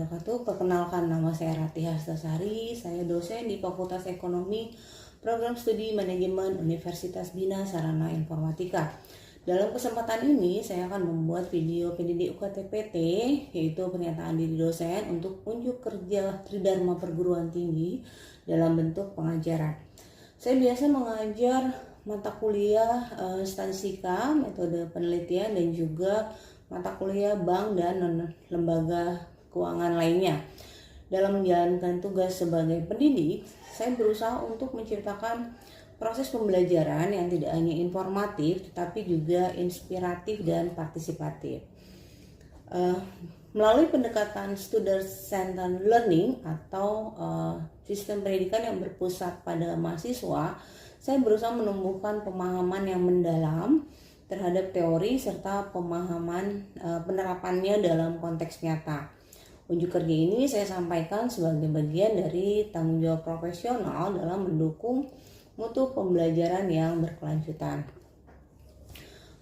wabarakatuh. Perkenalkan, nama saya Rati Hastasari. Saya dosen di Fakultas Ekonomi Program Studi Manajemen Universitas Bina Sarana Informatika. Dalam kesempatan ini saya akan membuat video pendidik UKT-PT, yaitu pernyataan diri dosen untuk unjuk kerja Tridharma Perguruan Tinggi dalam bentuk pengajaran. Saya biasa mengajar mata kuliah statistika, metode penelitian, dan juga mata kuliah bank dan lembaga keuangan lainnya. Dalam menjalankan tugas sebagai pendidik, saya berusaha untuk menciptakan proses pembelajaran yang tidak hanya informatif, tetapi juga inspiratif dan partisipatif. Melalui pendekatan student-centered learning atau sistem pendidikan yang berpusat pada mahasiswa, saya berusaha menumbuhkan pemahaman yang mendalam terhadap teori serta pemahaman penerapannya dalam konteks nyata. Unjuk kerja ini saya sampaikan sebagai bagian dari tanggung jawab profesional dalam mendukung mutu pembelajaran yang berkelanjutan.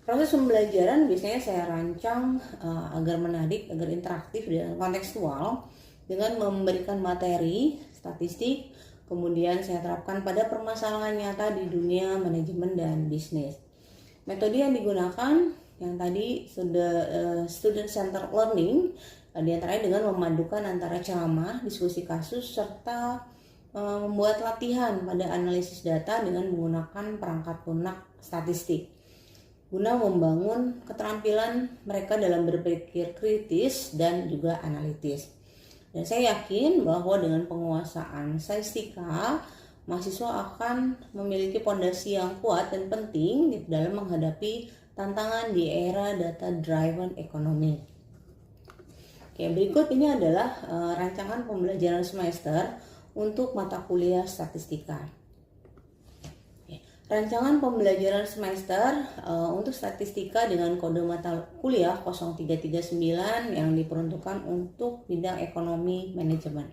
Proses pembelajaran biasanya saya rancang agar menarik, agar interaktif dan kontekstual dengan memberikan materi, statistik, kemudian saya terapkan pada permasalahan nyata di dunia manajemen dan bisnis. Metode yang digunakan yang tadi sudah student centered learning, diantaranya dengan memadukan antara ceramah, diskusi kasus, serta membuat latihan pada analisis data dengan menggunakan perangkat lunak statistik guna membangun keterampilan mereka dalam berpikir kritis dan juga analitis. Dan saya yakin bahwa dengan penguasaan statistika, mahasiswa akan memiliki fondasi yang kuat dan penting dalam menghadapi tantangan di era data-driven economy. Oke, berikut ini adalah rancangan pembelajaran semester untuk mata kuliah statistika. Rancangan pembelajaran semester untuk statistika dengan kode mata kuliah 0339 yang diperuntukkan untuk bidang ekonomi manajemen.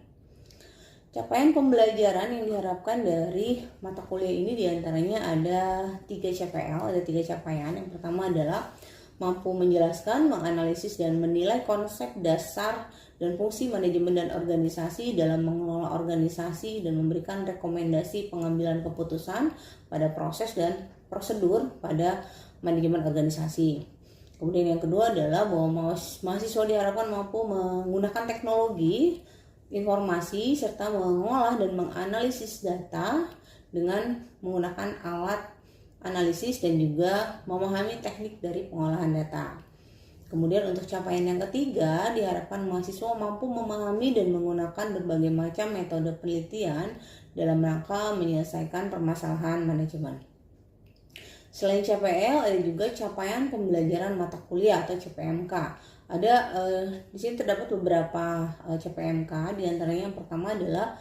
Capaian pembelajaran yang diharapkan dari mata kuliah ini diantaranya ada 3 CPL, ada 3 capaian. Yang pertama adalah mampu menjelaskan, menganalisis, dan menilai konsep dasar dan fungsi manajemen dan organisasi dalam mengelola organisasi dan memberikan rekomendasi pengambilan keputusan pada proses dan prosedur pada manajemen organisasi. Kemudian yang kedua adalah bahwa mahasiswa diharapkan mampu menggunakan teknologi informasi serta mengolah dan menganalisis data dengan menggunakan alat analisis dan juga memahami teknik dari pengolahan data. Kemudian untuk capaian yang ketiga, diharapkan mahasiswa mampu memahami dan menggunakan berbagai macam metode penelitian dalam rangka menyelesaikan permasalahan manajemen. Selain CPL, ada juga capaian pembelajaran mata kuliah atau CPMK. Ada di sini terdapat beberapa CPMK, diantaranya yang pertama adalah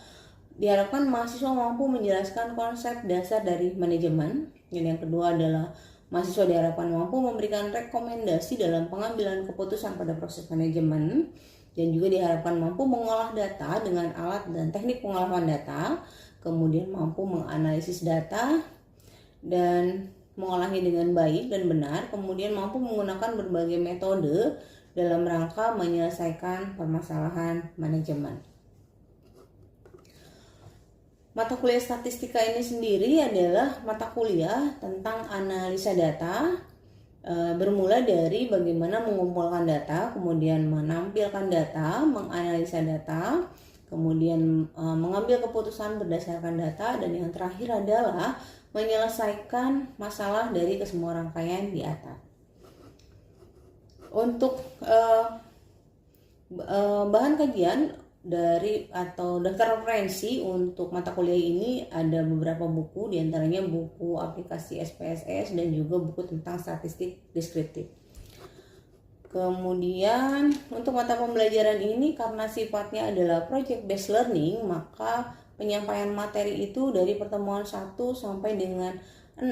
diharapkan mahasiswa mampu menjelaskan konsep dasar dari manajemen. Dan yang kedua adalah mahasiswa diharapkan mampu memberikan rekomendasi dalam pengambilan keputusan pada proses manajemen. Dan juga diharapkan mampu mengolah data dengan alat dan teknik pengolahan data. Kemudian mampu menganalisis data dan mengolahnya dengan baik dan benar. Kemudian mampu menggunakan berbagai metode dalam rangka menyelesaikan permasalahan manajemen. Mata kuliah statistika ini sendiri adalah mata kuliah tentang analisa data, bermula dari bagaimana mengumpulkan data, kemudian menampilkan data, menganalisa data, kemudian mengambil keputusan berdasarkan data, dan yang terakhir adalah menyelesaikan masalah dari kesemua rangkaian di atas. Untuk bahan kajian dari atau daftar referensi untuk mata kuliah ini ada beberapa buku, diantaranya buku aplikasi SPSS dan juga buku tentang statistik deskriptif. Kemudian untuk mata pembelajaran ini karena sifatnya adalah project based learning, maka penyampaian materi itu dari pertemuan 1 sampai dengan 6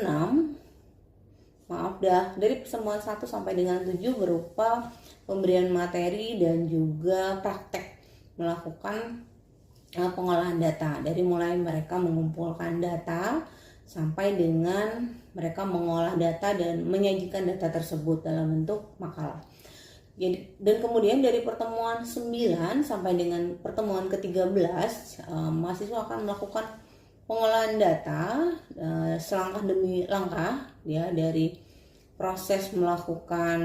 dari pertemuan 1 sampai dengan 7 berupa pemberian materi dan juga praktek melakukan pengolahan data, dari mulai mereka mengumpulkan data sampai dengan mereka mengolah data dan menyajikan data tersebut dalam bentuk makalah. Jadi, dan kemudian dari pertemuan 9 sampai dengan pertemuan ke-13, mahasiswa akan melakukan pengolahan data selangkah demi langkah ya, dari proses melakukan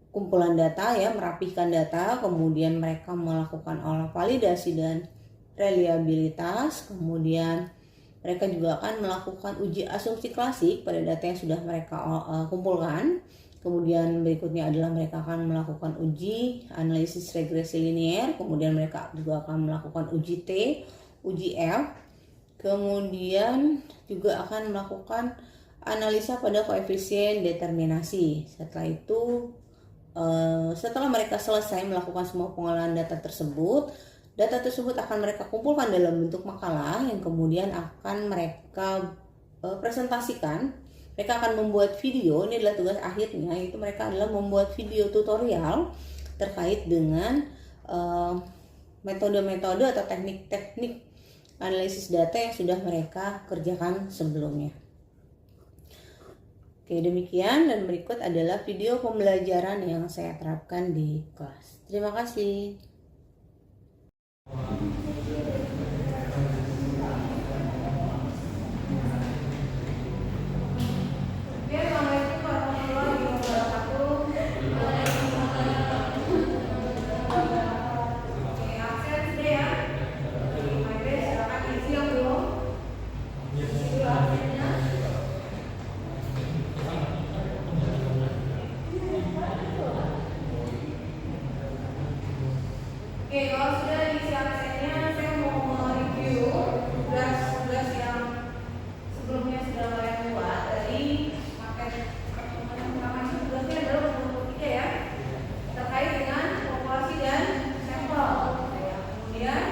kumpulan data ya, merapihkan data, kemudian mereka melakukan olah validasi dan reliabilitas, kemudian mereka juga akan melakukan uji asumsi klasik pada data yang sudah mereka kumpulkan. Kemudian berikutnya adalah mereka akan melakukan uji analisis regresi linear, kemudian mereka juga akan melakukan uji T, uji F, kemudian juga akan melakukan analisa pada koefisien determinasi. Setelah itu, setelah mereka selesai melakukan semua pengolahan data tersebut akan mereka kumpulkan dalam bentuk makalah yang kemudian akan mereka presentasikan. Mereka akan membuat video, ini adalah tugas akhirnya, yaitu mereka adalah membuat video tutorial terkait dengan metode-metode atau teknik-teknik analisis data yang sudah mereka kerjakan sebelumnya. Oke, demikian, dan berikut adalah video pembelajaran yang saya terapkan di kelas. Terima kasih. Oke, kalau sudah diisi absennya, saya mau mereview tugas-tugas yang sebelumnya sudah kalian buat dari materi pertemuan yang pertama. Itu tugasnya adalah nomor 3 ya, terkait dengan populasi dan sampel. Kemudian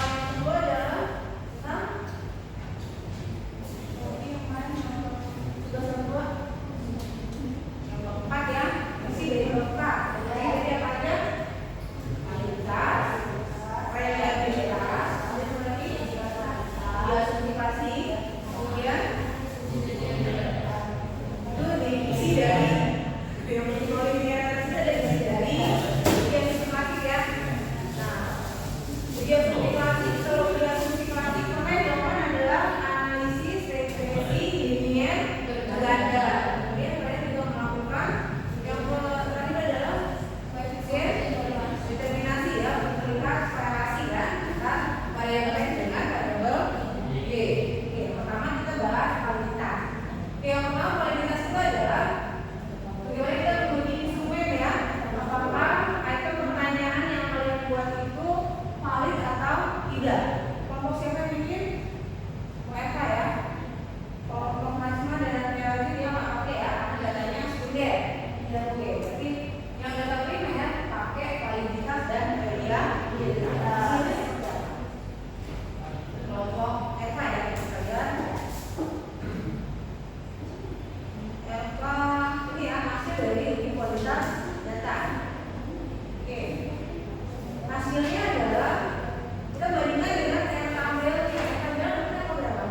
yang kedua adalah tentang tugas yang kedua, yang keempat ya, masih dari keempat. Jadi apa aja? Reliabilitas, diversifikasi, kemudian itu diisi dari yang linear ada diisi dari yang sistematik ya. Nah, diversifikasi, kalau diversifikasi kemarin jawaban adalah analisis regresi linear ganda. Kemudian kalian juga melakukan yang terakhir adalah koefisien determinasi ya, melihat korelasi kan antara variabel X dengan variabel Y. Oke, pertama kita bahas validitas. Oke, yang pertama validitas itu adalah bagaimana kita menguji instrumen ya, apakah item pertanyaan yang kalian buat itu valid atau tidak. Kelompok siapa yang bikin? WFH ya. Kalau kelompok Najma dan Teologi dia nggak pakai ya, karena datanya sekunder. Tidak oke. Berarti yang data prima ya pakai validitas dan reliabilitas. Kelompok EVA ya kalian. EVA ini ya hasil dari uji kualitas data. Oke. Hasilnya adalah kita bandingkan dengan tabel kita berapa?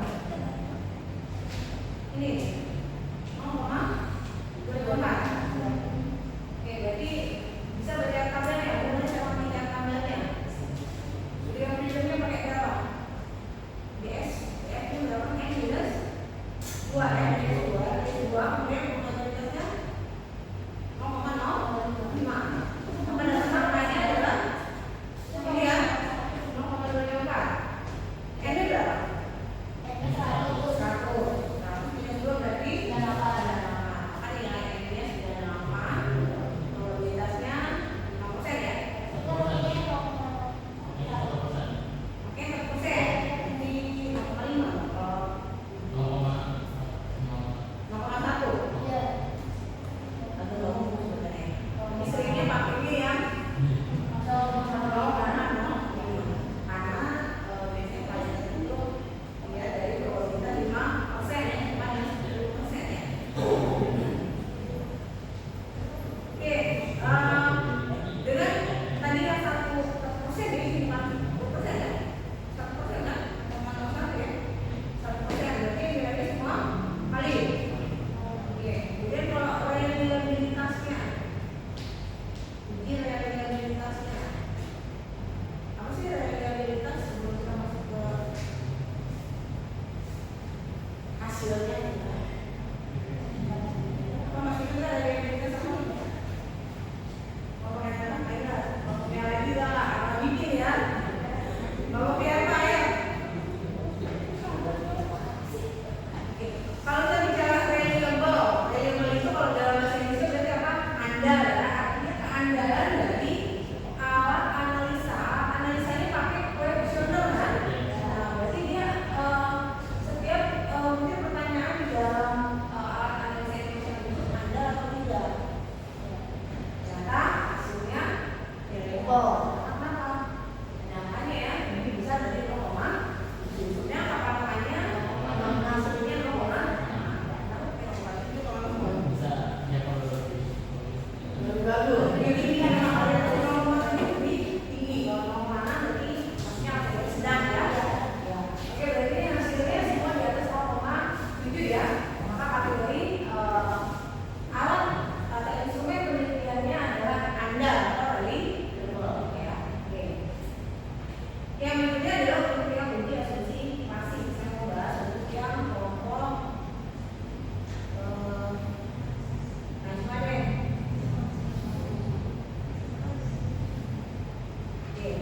Ini 0,24. Oke, berarti bisa baca tabelnya, kemudian cara mengingat tabelnya. Jadi yang pakai berapa? DS, F nya berapa? N minus 2, N minus 2, kemudian probabilitasnya 0,05. Pada dasar lainnya adalah ini ya, 0,24. N nya berapa? N nya 100. 100 minus 2 berarti 8. Probabilitasnya 0% ya? Oke, 1%. Ini 0,5. hasilnya. Apa masih ada yang kita sama? Ngomongnya lagi lah, bikin ya. Bawa apa ya? Kalau kita bicara reliable itu kalau dalam bahasa Indonesia berarti apa? Andal ya, artinya keandalan dari alat analisanya pakai kuesioner kan? Nah, berarti dia setiap mungkin pertanyaan di dalam alat analisa itu andal atau tidak? Ternyata hasilnya reliable. Kenapa? Nyatanya ya, ini bisa dari 0, inputnya apa namanya? Hasilnya 0. Bagus. Jadi kan memang ada nomor lebih tinggi. Kalau mau mana berarti maksudnya agak sedang ya. Oke, berarti hasilnya semua di atas 0,7 ya. Maka kategori alat atau instrumen penelitiannya adalah andal atau reliable. Ya, oke. Yang berikutnya adalah untuk yang benci asumsi masih saya mau bahas untuk yang kelompok manajemen.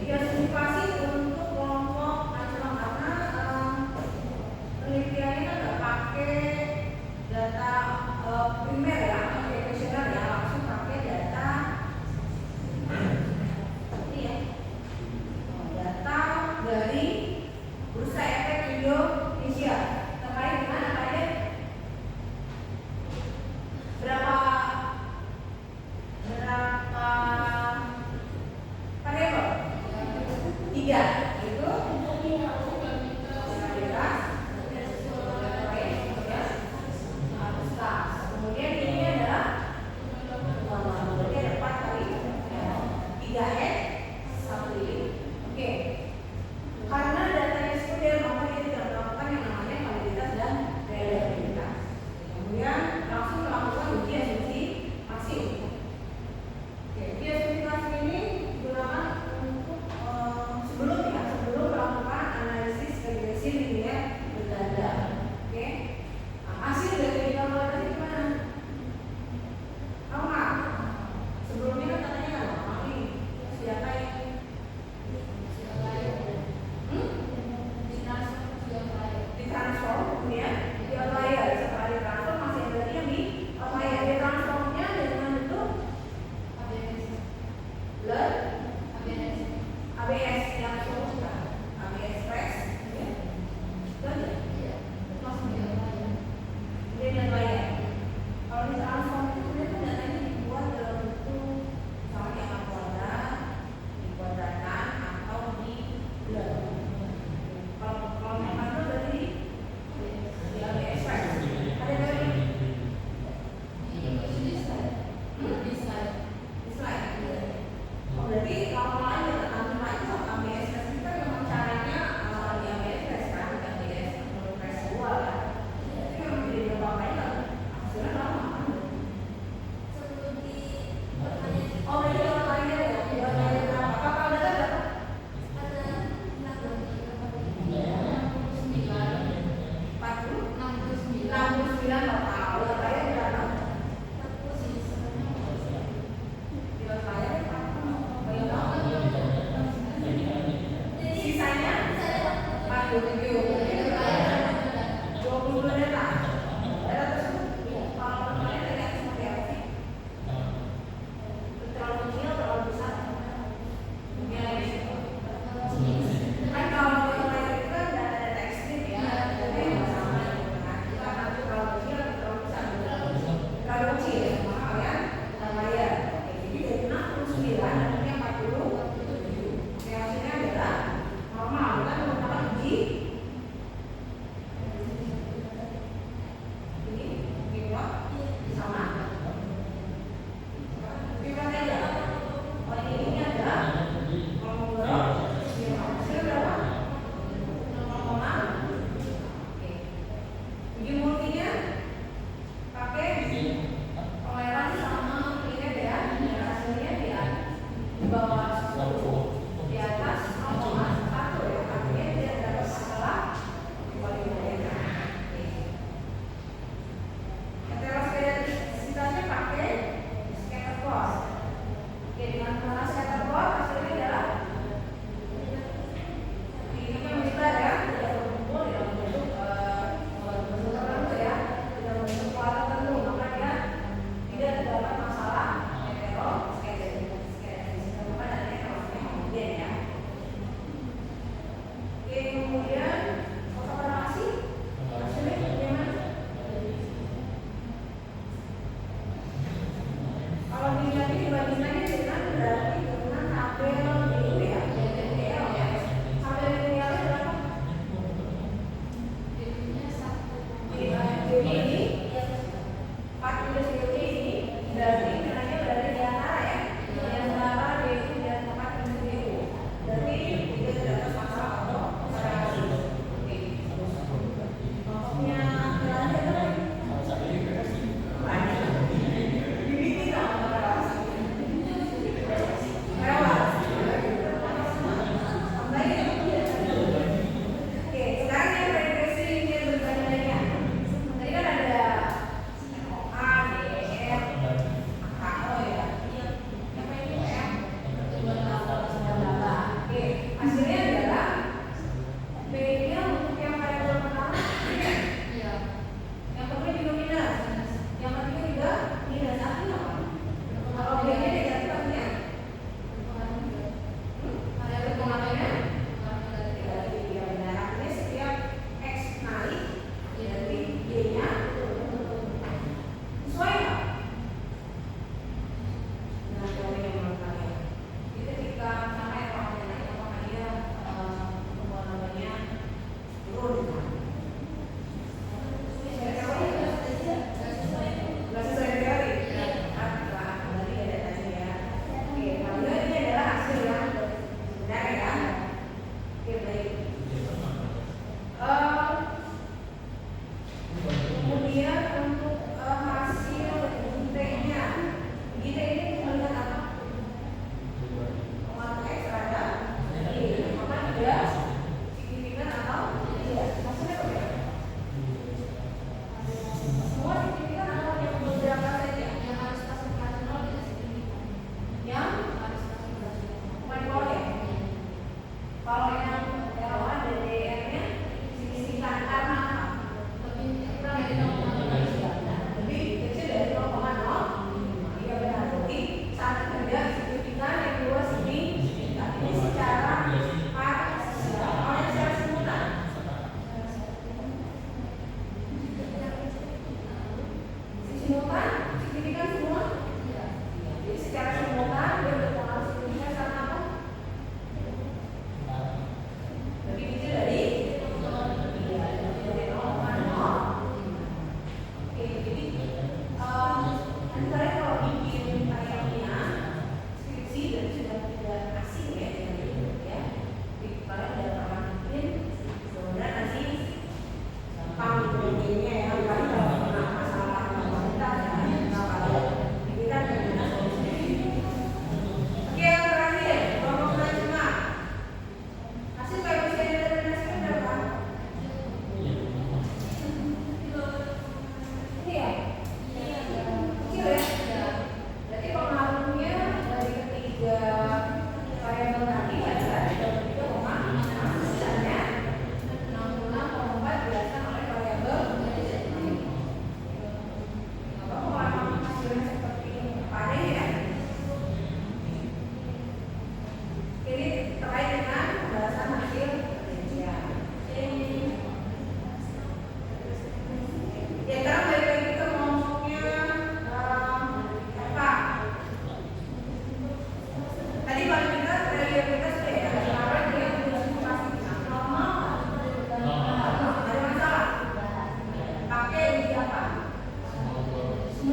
Dia simulasi untuk kelompok nasional karena penelitiannya kan nggak pakai data primer ya, pakai kuesioner ya, langsung pakai data ini ya, data dari Bursa Efek Indonesia terkait dengan apa ya? Berapa variabel? 3 itu kemudian ini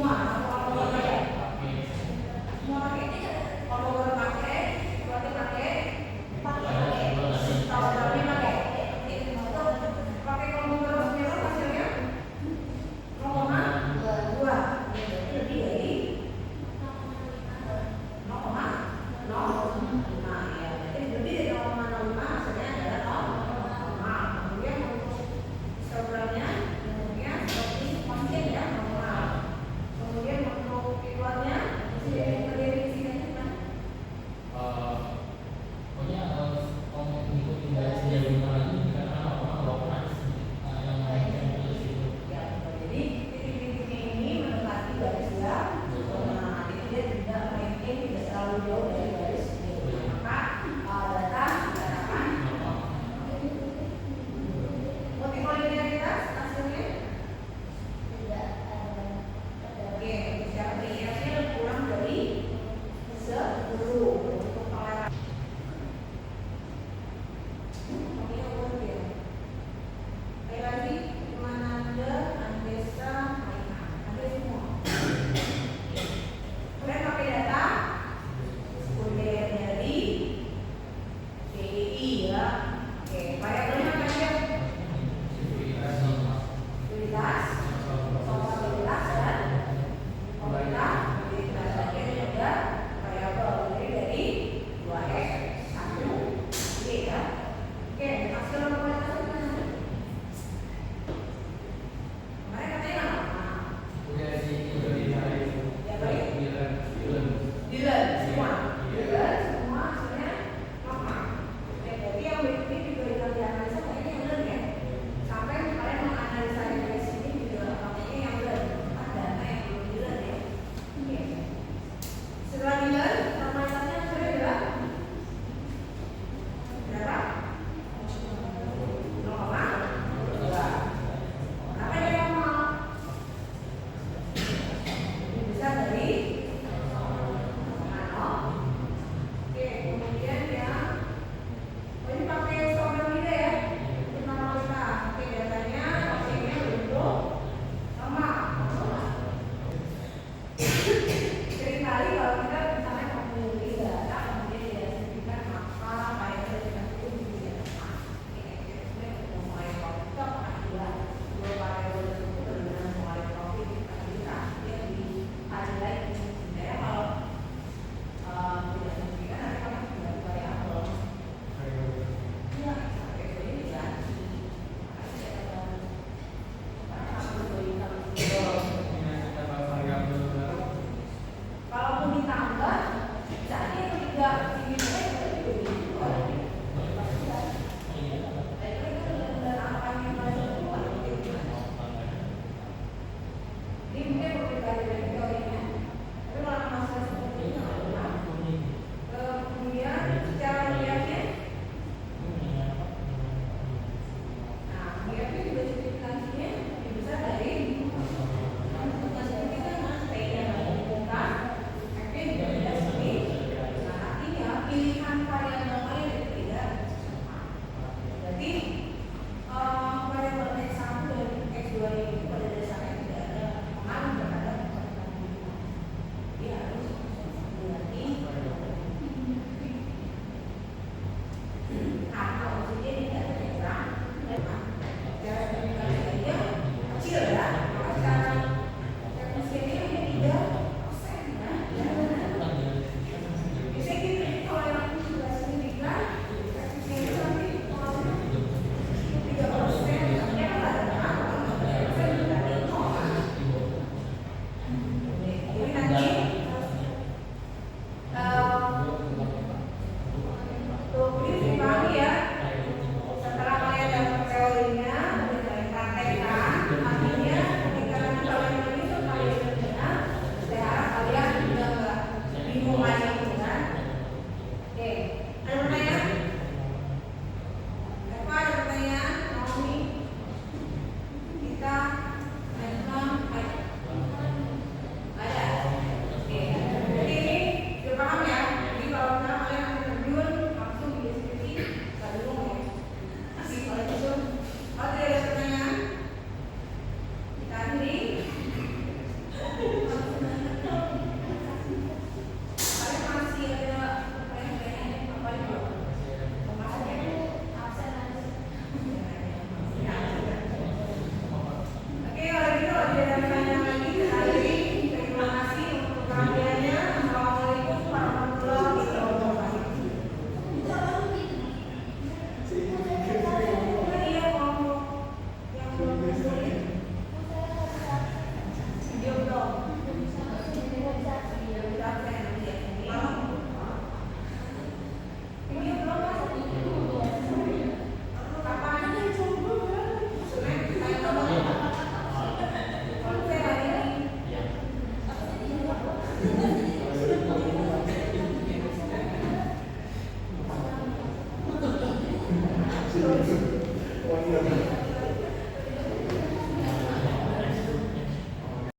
semua.